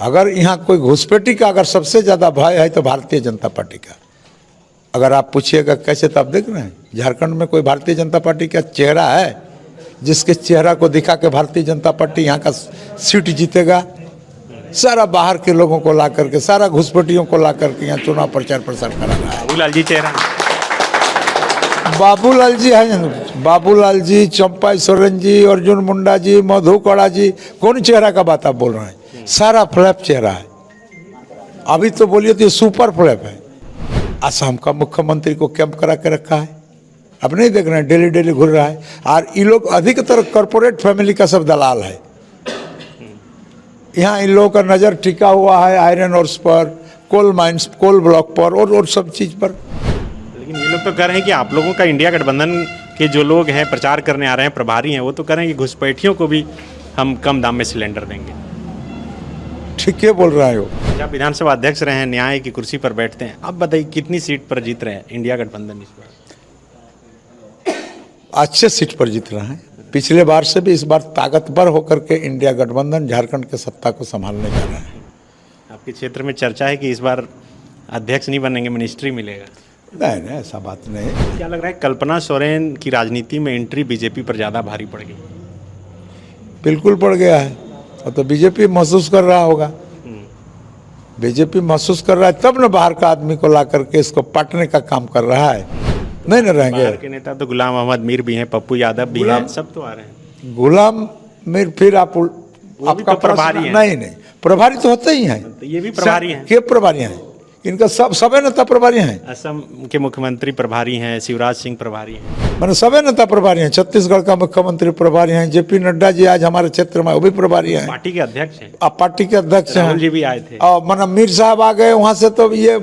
अगर यहाँ कोई घुसपैठी का अगर सबसे ज़्यादा भय है तो भारतीय जनता पार्टी का। अगर आप पूछिएगा कैसे, तो आप देख रहे हैं झारखंड में कोई भारतीय जनता पार्टी का चेहरा है जिसके चेहरा को दिखा के भारतीय जनता पार्टी यहाँ का सीट जीतेगा? सारा बाहर के लोगों को ला करके, सारा घुसपैठियों को ला करके यहाँ चुनाव प्रचार प्रसार करा रहा है। बाबूलाल जी चेहरा, बाबूलाल जी है, बाबूलाल जी, चंपा सोरेन जी, अर्जुन मुंडा जी, मधु कड़ा जी, कौन चेहरा का बात आप बोल रहे हैं? सारा फ्लैप चेहरा है। अभी तो बोलिए तो ये सुपर फ्लैप है। असम का मुख्यमंत्री को कैंप करा के रखा है, अब नहीं देख रहे हैं, डेली डेली घूर रहा है। और ये लोग अधिकतर कॉर्पोरेट फैमिली का सब दलाल है। यहाँ इन लोगों का नज़र टिका हुआ है आयरन ओर्स पर, कोल माइंस, कोल ब्लॉक पर और सब चीज़ पर। लेकिन ये लोग तो कह रहे हैं कि आप लोगों का इंडिया गठबंधन के जो लोग हैं प्रचार करने आ रहे हैं, प्रभारी हैं, वो तो कह रहे हैं कि घुसपैठियों को भी हम कम दाम में सिलेंडर देंगे। ठीक है बोल रहे हो। जब विधानसभा अध्यक्ष रहे हैं, न्याय की कुर्सी पर बैठते हैं, अब बताइए कितनी सीट पर जीत रहे हैं इंडिया गठबंधन इस बार? अच्छे सीट पर जीत रहे हैं। पिछले बार से भी इस बार ताकतवर होकर के इंडिया गठबंधन झारखंड के सत्ता को संभालने जा रहा है। आपके क्षेत्र में चर्चा है कि इस बार अध्यक्ष नहीं बनेंगे, मिनिस्ट्री मिलेगा। नहीं नहीं, ऐसा बात नहीं है। क्या लग रहा है कल्पना सोरेन की राजनीति में एंट्री बीजेपी पर ज़्यादा भारी पड़ गई? बिल्कुल पड़ गया है। और तो बीजेपी महसूस कर रहा होगा, बीजेपी महसूस कर रहा है, तब न बाहर का आदमी को ला करके इसको पाटने का काम कर रहा है। नहीं न रहेंगे। बाहर के नेता तो गुलाम अहमद मीर भी हैं, पप्पू यादव भी हैं, सब तो आ रहे हैं। गुलाम मीर फिर आपका तो प्रभारी हैं। नहीं, प्रभारी तो होते ही हैं। तो ये भी प्रभारी हैं। के प्रभारी हैं? इनका सबे नेता प्रभारी हैं। असम के मुख्यमंत्री प्रभारी हैं, शिवराज सिंह प्रभारी हैं, मैंने सबे नेता प्रभारी हैं। छत्तीसगढ़ का मुख्यमंत्री प्रभारी हैं। जेपी नड्डा जी आज हमारे क्षेत्र में, वो भी प्रभारी हैं। पार्टी के अध्यक्ष हैं। आप पार्टी के अध्यक्ष हैं। राहुल जी भी आए थे। और माना मीर साहब आ गए वहां से, तो ये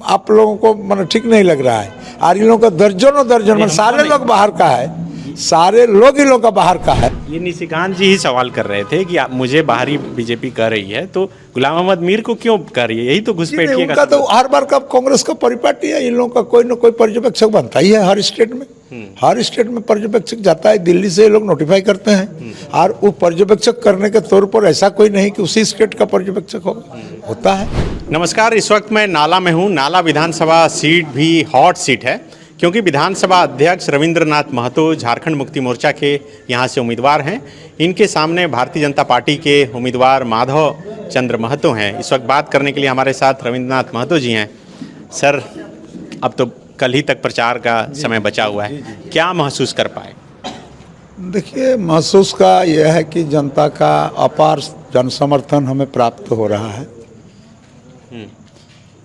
आप लोगों को माना ठीक नहीं लग रहा है। और इन लोगों का दर्जनों सारे लोग बाहर का है, सारे लोग इन लोग का बाहर का है। ये निशिकांत जी ही सवाल कर रहे थे कि मुझे बाहरी बीजेपी कर रही है, तो गुलाम अहमद मीर को क्यों कर रही है? यही तो घुसपैठिए उनका तो हर बार का कांग्रेस का परिपाटी है। इन लोगों का कोई ना कोई पर्यवेक्षक बनता ही है हर स्टेट में। हर स्टेट में पर्यवेक्षक जाता है, दिल्ली से ये लोग नोटिफाई करते हैं। और वो पर्यवेक्षक करने के तौर पर ऐसा कोई नहीं कि उसी स्टेट का पर्यवेक्षक होता है। नमस्कार, इस वक्त मैं नाला में हूँ। नाला विधानसभा सीट भी हॉट सीट है, क्योंकि विधानसभा अध्यक्ष रविंद्रनाथ महतो झारखंड मुक्ति मोर्चा के यहाँ से उम्मीदवार हैं। इनके सामने भारतीय जनता पार्टी के उम्मीदवार माधव चंद्र महतो हैं। इस वक्त बात करने के लिए हमारे साथ रविंद्रनाथ महतो जी हैं। सर, अब तो कल ही तक प्रचार का समय बचा हुआ है, क्या महसूस कर पाए? देखिए, महसूस का यह है कि जनता का अपार जन समर्थन हमें प्राप्त हो रहा है।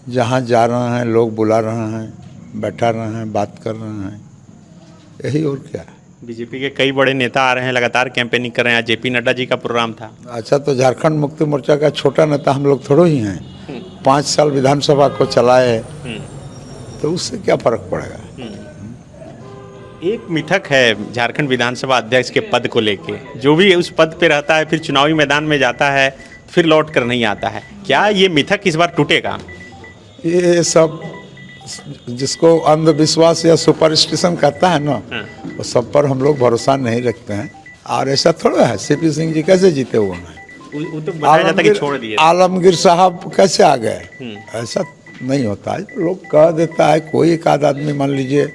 जहाँ जा रहे हैं लोग बुला रहे हैं, बैठा रहे हैं, बात कर रहे हैं, यही और क्या है। बीजेपी के कई बड़े नेता आ रहे हैं, लगातार कैंपेनिंग कर रहे हैं। जेपी नड्डा जी का प्रोग्राम था। अच्छा, तो झारखंड मुक्ति मोर्चा का छोटा नेता हम लोग थोड़ो ही हैं। 5 साल विधानसभा को चलाए, तो उससे क्या फर्क पड़ेगा। एक मिथक है झारखंड विधानसभा अध्यक्ष के पद को लेके, जो भी उस पद पे रहता है फिर चुनावी मैदान में जाता है, फिर लौट कर नहीं आता है। क्या ये मिथक इस बार टूटेगा? ये सब जिसको अंधविश्वास या सुपरस्टिशन कहता है ना, वो सब पर हम लोग भरोसा नहीं रखते हैं। और ऐसा थोड़ा है, सीपी सिंह जी कैसे जीते हुए हैं? वो तो बताया जाता है कि छोड़ दिए। आलमगीर साहब कैसे आ गए? ऐसा नहीं होता है, लोग कह देता है। कोई एक आध आदमी मान लीजिए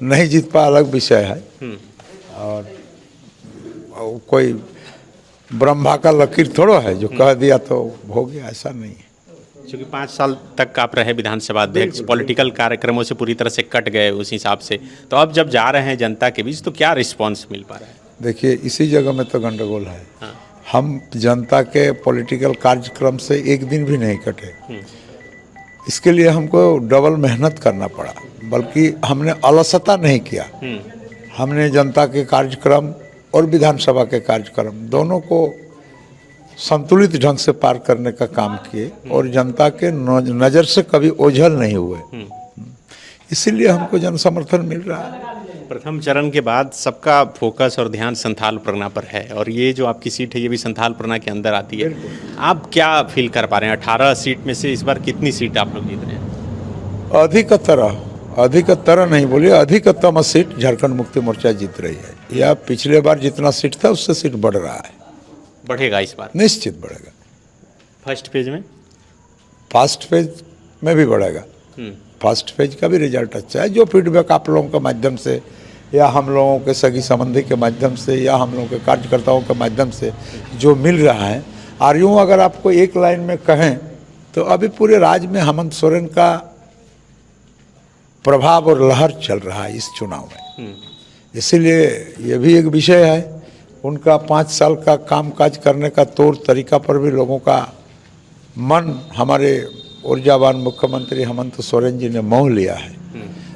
नहीं जीत पा, अलग विषय है। और कोई ब्रह्मा का लकीर थोड़ा है जो कह दिया तो हो गया, ऐसा नहीं है। क्योंकि 5 साल तक आप रहे विधानसभा अध्यक्ष, पॉलिटिकल कार्यक्रमों से पूरी तरह से कट गए उस हिसाब से, तो अब जब जा रहे हैं जनता के बीच, तो क्या रिस्पांस मिल पा रहा है? देखिए, इसी जगह में तो गंडगोल है। हम जनता के पॉलिटिकल कार्यक्रम से एक दिन भी नहीं कटे। इसके लिए हमको डबल मेहनत करना पड़ा, बल्कि हमने अलसता नहीं किया। हमने जनता के कार्यक्रम और विधानसभा के कार्यक्रम दोनों को संतुलित ढंग से पार करने का काम किए, और जनता के नज़र से कभी ओझल नहीं हुए। इसीलिए हमको जन समर्थन मिल रहा है। प्रथम चरण के बाद सबका फोकस और ध्यान संथाल परगना पर है, और ये जो आपकी सीट है ये भी संथाल परगना के अंदर आती है। आप क्या फील कर पा रहे हैं? 18 सीट में से इस बार कितनी सीट आप लोग जीत रहे हैं? अधिकतर नहीं बोलिए, अधिकतम सीट झारखंड मुक्ति मोर्चा जीत रही है। या पिछले बार जितना सीट था उससे सीट बढ़ रहा है। बढ़ेगा इस बार? निश्चित बढ़ेगा। फर्स्ट फेज में? फर्स्ट फेज में भी बढ़ेगा। फर्स्ट फेज का भी रिजल्ट अच्छा है। जो फीडबैक आप लोगों के माध्यम से या हम लोगों के सगी संबंधी के माध्यम से या हम लोगों के कार्यकर्ताओं के माध्यम से जो मिल रहा है, और यूँ अगर आपको एक लाइन में कहें तो अभी पूरे राज्य में हेमंत सोरेन का प्रभाव और लहर चल रहा है इस चुनाव में। इसीलिए ये भी एक विषय है, उनका 5 साल का कामकाज करने का तौर तरीका पर भी लोगों का मन हमारे ऊर्जावान मुख्यमंत्री हेमंत सोरेन जी ने मोह लिया है।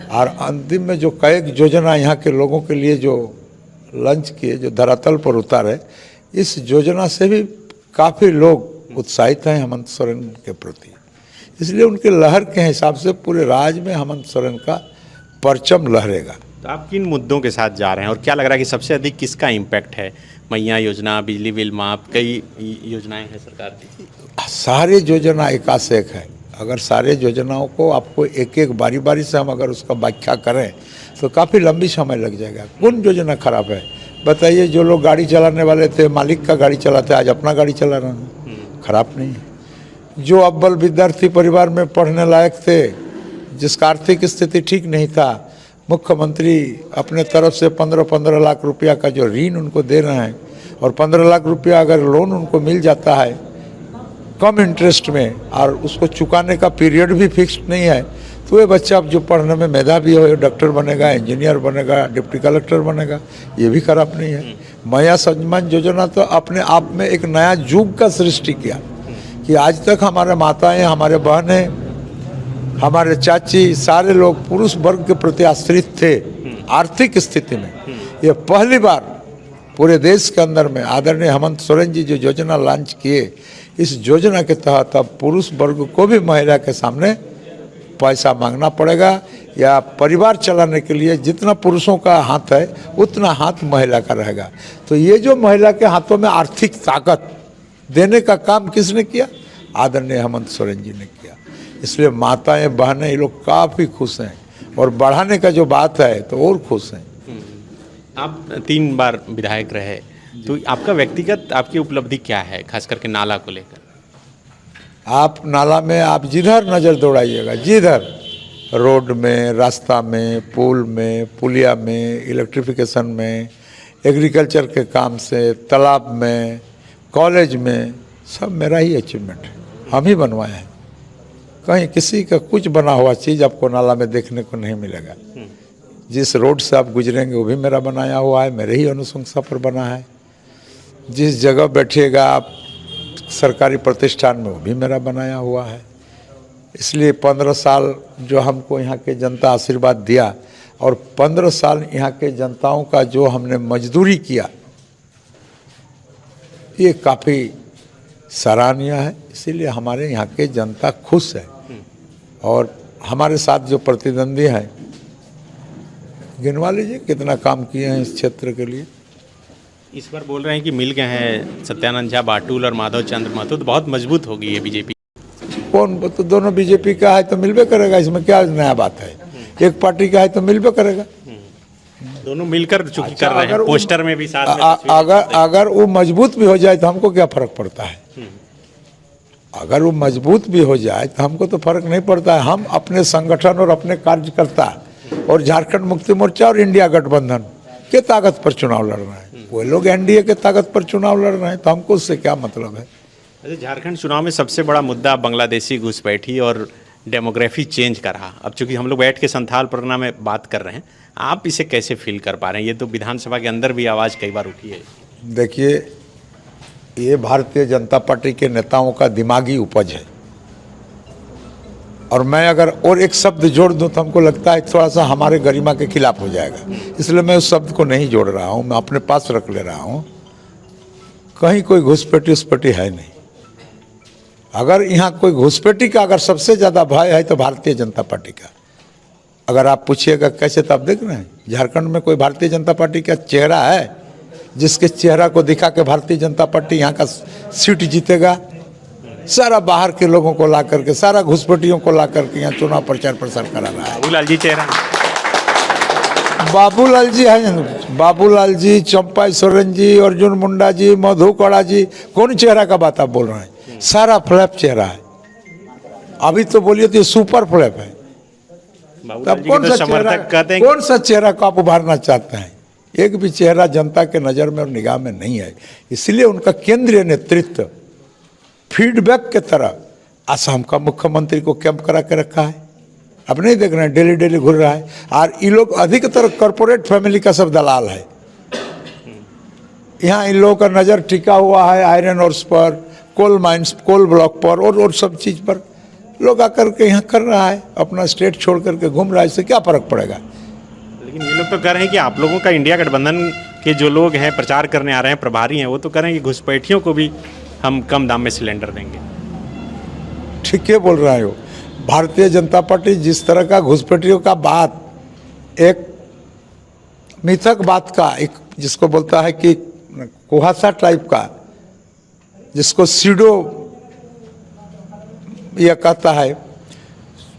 और अंतिम में जो कई योजना यहाँ के लोगों के लिए जो लॉन्च किए, जो धरातल पर उतारे, इस योजना से भी काफ़ी लोग उत्साहित हैं हेमंत सोरेन के प्रति। इसलिए उनके लहर के हिसाब से पूरे राज्य में हेमंत सोरेन का परचम लहरेगा। तो आप किन मुद्दों के साथ जा रहे हैं और क्या लग रहा है कि सबसे अधिक किसका इम्पैक्ट है? मैया योजना, बिजली बिल माफ, कई योजनाएं हैं सरकार की। सारे योजना एका से एक है। अगर सारे योजनाओं को आपको एक एक बारी बारी से हम अगर उसका व्याख्या करें तो काफ़ी लंबी समय लग जाएगा। कौन योजना खराब है बताइए? जो लोग गाड़ी चलाने वाले थे, मालिक का गाड़ी चलाते, आज अपना गाड़ी चला रहे हैं, खराब नहीं है। जो अव्वल विद्यार्थी परिवार में पढ़ने लायक थे, जिसका आर्थिक स्थिति ठीक नहीं था, मुख्यमंत्री अपने तरफ से 15-15 लाख रुपया का जो ऋण उनको दे रहे हैं, और 15 लाख रुपया अगर लोन उनको मिल जाता है कम इंटरेस्ट में और उसको चुकाने का पीरियड भी फिक्स्ड नहीं है, तो ये बच्चा अब जो पढ़ने में मेधावी हो, डॉक्टर बनेगा, इंजीनियर बनेगा, डिप्टी कलेक्टर बनेगा, ये भी खराब नहीं है। मैया सम्मान योजना तो अपने आप में एक नया युग का सृष्टि किया कि आज तक हमारे माताएं, हमारे बहनें, हमारे चाची, सारे लोग पुरुष वर्ग के प्रति आश्रित थे आर्थिक स्थिति में। ये पहली बार पूरे देश के अंदर में आदरणीय हेमंत सोरेन जी जो योजना लॉन्च किए, इस योजना के तहत अब पुरुष वर्ग को भी महिला के सामने पैसा मांगना पड़ेगा, या परिवार चलाने के लिए जितना पुरुषों का हाथ है उतना हाथ महिला का रहेगा। तो ये जो महिला के हाथों में आर्थिक ताकत देने का काम किसने किया? आदरणीय हेमंत सोरेन जी ने किया। इसलिए माताएं, बहनें, ये लोग काफ़ी खुश हैं, और बढ़ाने का जो बात है तो और खुश हैं। आप 3 बार विधायक रहे, तो आपका व्यक्तिगत आपकी उपलब्धि क्या है, खास करके नाला को लेकर? आप नाला में आप जिधर नज़र दौड़ाइएगा, जिधर रोड में, रास्ता में, पुल में, पुलिया में, इलेक्ट्रिफिकेशन में, एग्रीकल्चर के काम से, तालाब में, कॉलेज में, सब मेरा ही अचीवमेंट है, हम ही बनवाए हैं। कहीं किसी का कुछ बना हुआ चीज़ आपको नाला में देखने को नहीं मिलेगा। जिस रोड से आप गुजरेंगे वो भी मेरा बनाया हुआ है, मेरे ही अनुशंसा पर बना है। जिस जगह बैठिएगा आप सरकारी प्रतिष्ठान में, वो भी मेरा बनाया हुआ है। इसलिए 15 साल जो हमको यहाँ के जनता आशीर्वाद दिया, और 15 साल यहाँ के जनताओं का जो हमने मजदूरी किया, ये काफ़ी सराहनीय है। इसीलिए हमारे यहाँ के जनता खुश है। और हमारे साथ जो प्रतिद्वंदी हैं, गिनवा लीजिए कितना काम किए हैं इस क्षेत्र के लिए। इस बार बोल रहे हैं कि मिल गए हैं सत्यानंद झा बाटुल और माधव चंद्र महतो, तो बहुत मजबूत होगी ये बीजेपी। कौन? तो दोनों बीजेपी का है तो मिलबे करेगा, इसमें क्या नया बात है? एक पार्टी का है तो मिलबे करेगा। दोनों मिलकर चुकी कर रहे हैं, पोस्टर में भी साथ में अगर वो मजबूत भी हो जाए तो हमको क्या फर्क पड़ता है? अगर वो मजबूत भी हो जाए तो हमको तो फर्क नहीं पड़ता है। हम अपने संगठन और अपने कार्यकर्ता और झारखंड मुक्ति मोर्चा और इंडिया गठबंधन के ताकत पर चुनाव लड़ रहे हैं। वो लोग एनडीए के ताकत पर चुनाव लड़ रहे हैं, तो हमको उससे क्या मतलब है? अच्छा, झारखंड चुनाव में सबसे बड़ा मुद्दा बांग्लादेशी घुसपैठी और डेमोग्राफी चेंज का रहा। अब चूंकि हम लोग बैठ के संथाल परगना में बात कर रहे हैं, आप इसे कैसे फील कर पा रहे हैं? ये तो विधानसभा के अंदर भी आवाज़ कई बार उठी है। देखिए, ये भारतीय जनता पार्टी के नेताओं का दिमागी उपज है, और मैं अगर और एक शब्द जोड़ दूं तो हमको लगता है थोड़ा सा हमारे गरिमा के खिलाफ हो जाएगा। इसलिए मैं उस शब्द को नहीं जोड़ रहा हूं, मैं अपने पास रख ले रहा हूं। कहीं कोई घुसपैठी उसपैठी है नहीं। अगर यहाँ कोई घुसपैठी का अगर सबसे ज़्यादा भय है तो भारतीय जनता पार्टी का। अगर आप पूछिएगा कैसे, तो आप देख रहे हैं झारखंड में कोई भारतीय जनता पार्टी का चेहरा है जिसके चेहरा को दिखा के भारतीय जनता पार्टी यहाँ का सीट जीतेगा? सारा बाहर के लोगों को ला करके, सारा घुसपैठियों को ला करके यहाँ चुनाव प्रचार प्रसार करा रहा है। बाबूलाल जी चेहरा, बाबूलाल जी है, बाबूलाल जी, चंपा सोरेन जी, अर्जुन मुंडा जी, मधु कड़ा जी, कौन चेहरा का बात आप बोल रहे हैं? सारा फ्लैप चेहरा है। अभी तो बोलिए तो ये सुपर फ्लैप है। बाबूलाल तब जी के तो समर्थक कहते हैं कौन सा चेहरा को आप उभारना चाहते हैं? एक भी चेहरा जनता के नज़र में और निगाह में नहीं है। इसलिए उनका केंद्रीय नेतृत्व फीडबैक के तरह असम का मुख्यमंत्री को कैंप करा के रखा है। अब नहीं देख रहे हैं, डेली डेली घूर रहा है। और ये लोग अधिकतर कॉरपोरेट फैमिली का सब दलाल है। यहाँ इन लोगों का नज़र टिका हुआ है आयरन ओर्स पर, कोल माइंस, कोल ब्लॉक पर और सब चीज़ पर। लोग आकर के यहाँ कर रहा है, अपना स्टेट छोड़ करके घूम रहा है। इससे क्या फर्क पड़ेगा? लेकिन ये लोग तो कह रहे हैं कि आप लोगों का इंडिया गठबंधन के जो लोग हैं, प्रचार करने आ रहे हैं, प्रभारी हैं, वो तो कह रहे हैं कि घुसपैठियों को भी हम कम दाम में सिलेंडर देंगे। ठीक है बोल रहे हो। भारतीय जनता पार्टी जिस तरह का घुसपैठियों का बात, एक मिथक बात का, एक जिसको बोलता है कि कुहासा टाइप का, जिसको सीडो यह कहता है,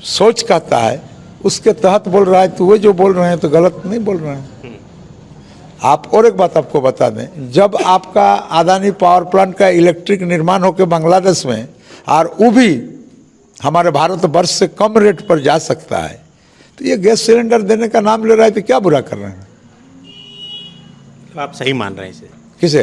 सोच कहता है, उसके तहत बोल रहा है। तो वो जो बोल रहे हैं तो गलत नहीं बोल रहे हैं आप। और एक बात आपको बता दें, जब आपका अदानी पावर प्लांट का इलेक्ट्रिक निर्माण होकर बांग्लादेश में, और वो भी हमारे भारतवर्ष से कम रेट पर जा सकता है, तो ये गैस सिलेंडर देने का नाम ले रहा है तो क्या बुरा कर रहे हैं? तो आप सही मान रहे हैं इसे? किसे?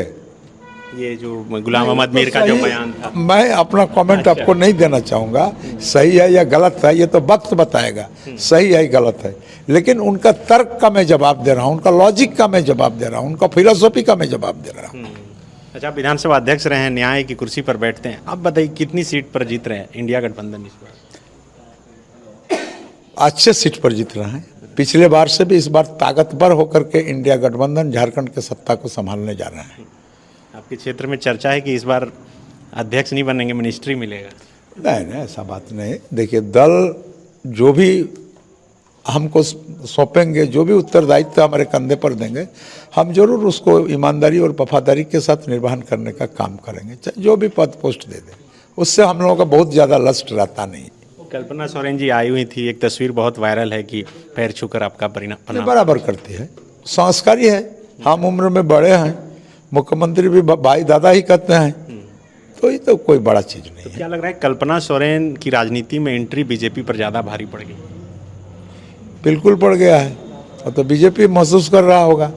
ये जो गुलाम अहमद मीर का जो बयान था। मैं अपना कमेंट आपको नहीं देना चाहूँगा, सही है या गलत है ये तो वक्त बताएगा, सही है गलत है। लेकिन उनका तर्क का मैं जवाब दे रहा हूँ, उनका लॉजिक का मैं जवाब दे रहा हूँ, उनका फिलोसॉफी का मैं जवाब दे रहा हूँ। अच्छा, विधानसभा अध्यक्ष रहे हैं, न्याय की कुर्सी पर बैठते हैं। अब बताइए कितनी सीट पर जीत रहे हैं इंडिया गठबंधन इस बार? अच्छे सीट पर जीत रहे हैं। पिछले बार से भी इस बार ताकतवर होकर के इंडिया गठबंधन झारखंड के सत्ता को संभालने जा रहा है। आपके क्षेत्र में चर्चा है कि इस बार अध्यक्ष नहीं बनेंगे, मिनिस्ट्री मिलेगा? नहीं, ऐसा बात नहीं। देखिए, दल जो भी हमको सौंपेंगे, जो भी उत्तरदायित्व हमारे कंधे पर देंगे, हम जरूर उसको ईमानदारी और वफादारी के साथ निर्वहन करने का काम करेंगे, चाहे जो भी पद पोस्ट दे दें। उससे हम लोगों का बहुत ज़्यादा लस्ट रहता नहीं। कल्पना सोरेन जी आई हुई थी, एक तस्वीर बहुत वायरल है कि पैर छूकर आपका परिणाम बराबर करती है, संस्कारी है, हम उम्र में बड़े हैं, मुख्यमंत्री भी भाई दादा ही कहते हैं, तो ये तो कोई बड़ा चीज़ नहीं है। क्या लग रहा है कल्पना सोरेन की राजनीति में एंट्री बीजेपी पर ज़्यादा भारी पड़ गई? बिल्कुल पड़ गया है, और तो बीजेपी महसूस कर रहा होगा।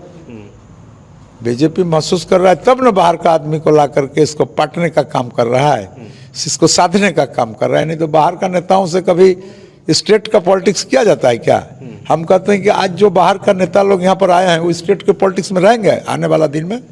बीजेपी महसूस कर रहा है तब न बाहर का आदमी को ला करके इसको पाटने का काम कर रहा है, इसको साधने का काम कर रहा है। नहीं तो बाहर का नेताओं से कभी स्टेट का पॉलिटिक्स किया जाता है क्या? हम कहते हैं कि आज जो बाहर का नेता लोग यहाँ पर आए हैं वो स्टेट के पॉलिटिक्स में रहेंगे आने वाला दिन में?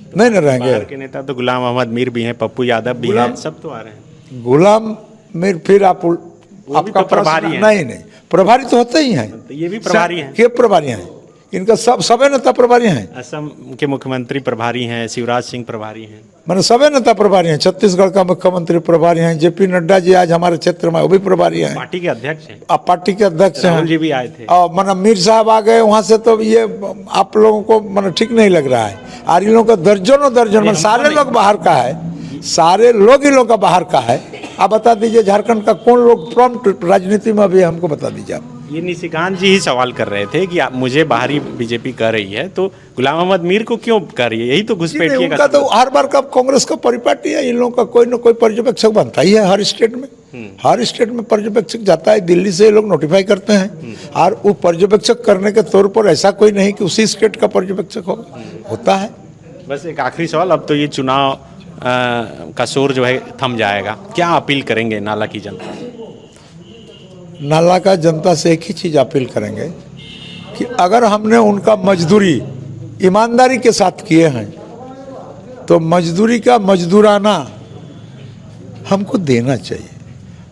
नहीं न रहेंगे। बाहर के नेता तो गुलाम अहमद मीर भी हैं, पप्पू यादव भी हैं, सब तो आ रहे हैं। गुलाम मीर फिर आपका तो प्रभारी हैं। नहीं, प्रभारी तो होते ही हैं, तो ये भी प्रभारी हैं। के प्रभारी हैं? इनका सबे नेता प्रभारी हैं। असम के मुख्यमंत्री प्रभारी हैं, शिवराज सिंह प्रभारी हैं, मैंने सबे नेता प्रभारी हैं। छत्तीसगढ़ का मुख्यमंत्री प्रभारी हैं, जेपी नड्डा जी आज हमारे क्षेत्र में वो भी प्रभारी हैं, पार्टी के अध्यक्ष हैं। आप पार्टी के अध्यक्ष हैं। राहुल जी भी आए थे। और मतलब मीर साहब आ गए वहां से, तो ये आप लोगों को मतलब ठीक नहीं लग रहा है। और इन लोगों का दर्जनों सारे लोग बाहर का है, सारे लोग इन लोग का बाहर का है। आप बता दीजिए झारखंड का कौन लोग प्रॉम्प्ट राजनीति में अभी हमको बता दीजिए आप। ये निशिकांत जी ही सवाल कर रहे थे कि मुझे बाहरी बीजेपी कर रही है, तो गुलाम अहमद मीर को क्यों कर रही है? यही तो घुसपैठिए उनका तो हर बार का कांग्रेस का परिपाटी है। इन लोगों का कोई ना कोई पर्यवेक्षक बनता ही है हर स्टेट में। हर स्टेट में पर्यवेक्षक जाता है, दिल्ली से ये लोग नोटिफाई करते हैं, और वो पर्यवेक्षक करने के तौर पर ऐसा कोई नहीं कि उसी स्टेट का पर्यवेक्षक होता है। बस एक आखिरी सवाल, अब तो ये चुनाव का शोर जो है थम जाएगा, क्या अपील करेंगे नाला की जनता से? नाला का जनता से एक ही चीज़ अपील करेंगे कि अगर हमने उनका मजदूरी ईमानदारी के साथ किए हैं तो मजदूरी का मजदूराना हमको देना चाहिए।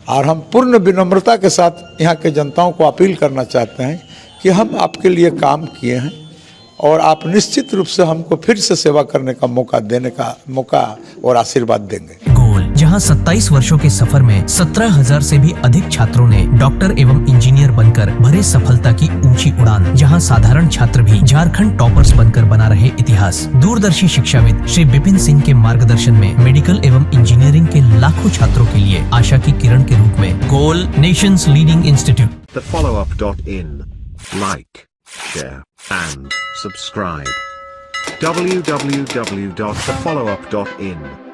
और हम पूर्ण विनम्रता के साथ यहाँ के जनताओं को अपील करना चाहते हैं कि हम आपके लिए काम किए हैं और आप निश्चित रूप से हमको फिर से सेवा करने का मौका देने का मौका और आशीर्वाद देंगे। गोल, जहां 27 वर्षों के सफर में 17,000 से भी अधिक छात्रों ने डॉक्टर एवं इंजीनियर बनकर भरे सफलता की ऊंची उड़ान, जहां साधारण छात्र भी झारखंड टॉपर्स बनकर बना रहे इतिहास। दूरदर्शी शिक्षाविद श्री विपिन सिंह के मार्गदर्शन में मेडिकल एवं इंजीनियरिंग के लाखों छात्रों के लिए आशा की किरण के रूप में गोल, nations leading institute. TheFollowUp.in. Like, share and subscribe. www.thefollowup.in